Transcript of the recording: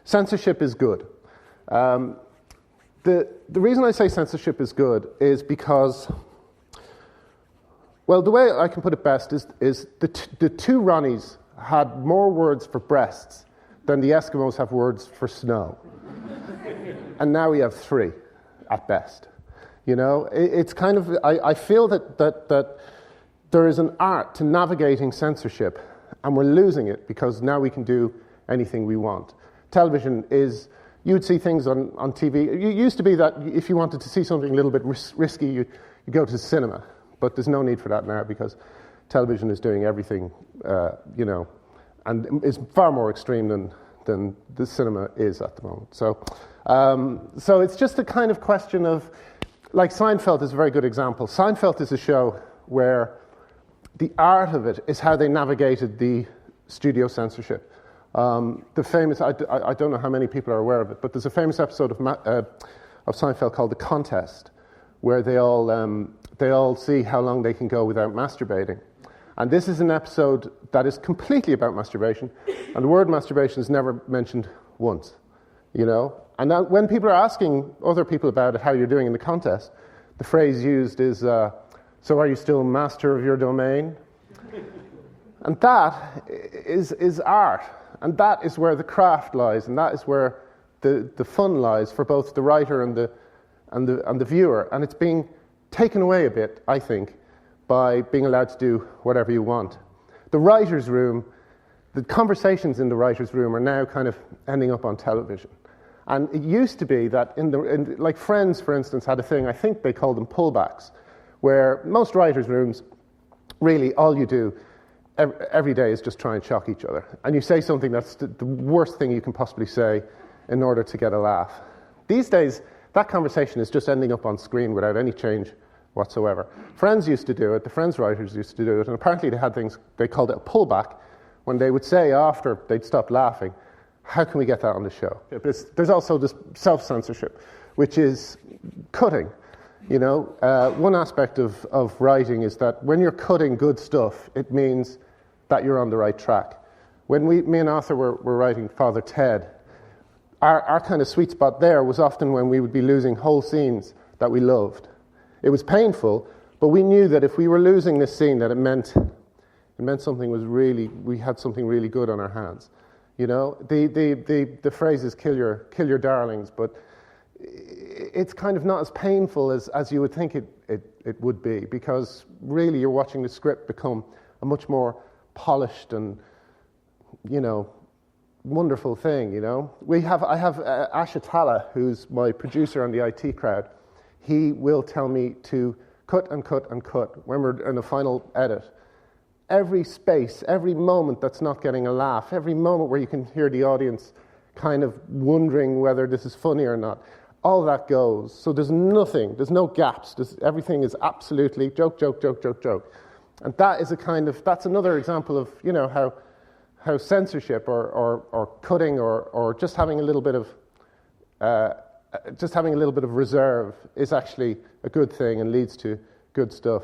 censorship is good. The reason I say censorship is good is because, well, the way I can put it best is the two Ronnies had more words for breasts than the Eskimos have words for snow. And now we have 3 at best. You know, it's kind of, I feel that there is an art to navigating censorship, and we're losing it because now we can do anything we want. Television is, you'd see things on TV. It used to be that if you wanted to see something a little bit risky, you go to the cinema. But there's no need for that now because television is doing everything, you know, and is far more extreme than the cinema is at the moment. So it's just a kind of question of, like Seinfeld is a very good example. Seinfeld is a show where the art of it is how they navigated the studio censorship. The famous, I don't know how many people are aware of it, but there's a famous episode of Seinfeld called The Contest, where they all see how long they can go without masturbating. And this is an episode that is completely about masturbation, and the word masturbation is never mentioned once, you know? And now when people are asking other people about it, how you're doing in the contest, the phrase used is, so are you still master of your domain? And that is art, and that is where the craft lies, and that is where the fun lies for both the writer and the viewer. And it's being taken away a bit, I think, by being allowed to do whatever you want. The writer's room, the conversations in the writer's room are now kind of ending up on television. And it used to be that like Friends, for instance, had a thing, I think they called them pullbacks, where most writers' rooms, really all you do every day is just try and shock each other. And you say something that's the worst thing you can possibly say in order to get a laugh. These days, that conversation is just ending up on screen without any change whatsoever. Friends used to do it, the Friends writers used to do it, and apparently they had things, they called it a pullback, when they would say after they'd stopped laughing, how can we get that on the show? There's also this self-censorship, which is cutting. You know, one aspect of writing is that when you're cutting good stuff, it means that you're on the right track. When me and Arthur were writing Father Ted, our kind of sweet spot there was often when we would be losing whole scenes that we loved. It was painful, but we knew that if we were losing this scene, that it meant something was really, we had something really good on our hands. You know, the phrase is kill your darlings, but it's kind of not as painful as you would think it would be, because really you're watching the script become a much more polished and, you know, wonderful thing, you know. I have Ash Atala, who's my producer on the IT crowd. He will tell me to cut and cut and cut when we're in the final edit. Every space, every moment that's not getting a laugh, every moment where you can hear the audience kind of wondering whether this is funny or not, all that goes. So there's nothing, there's no gaps, everything is absolutely joke, joke, joke, joke, joke. And that is that's another example of, you know, how censorship or cutting or just having a little bit of reserve is actually a good thing and leads to good stuff.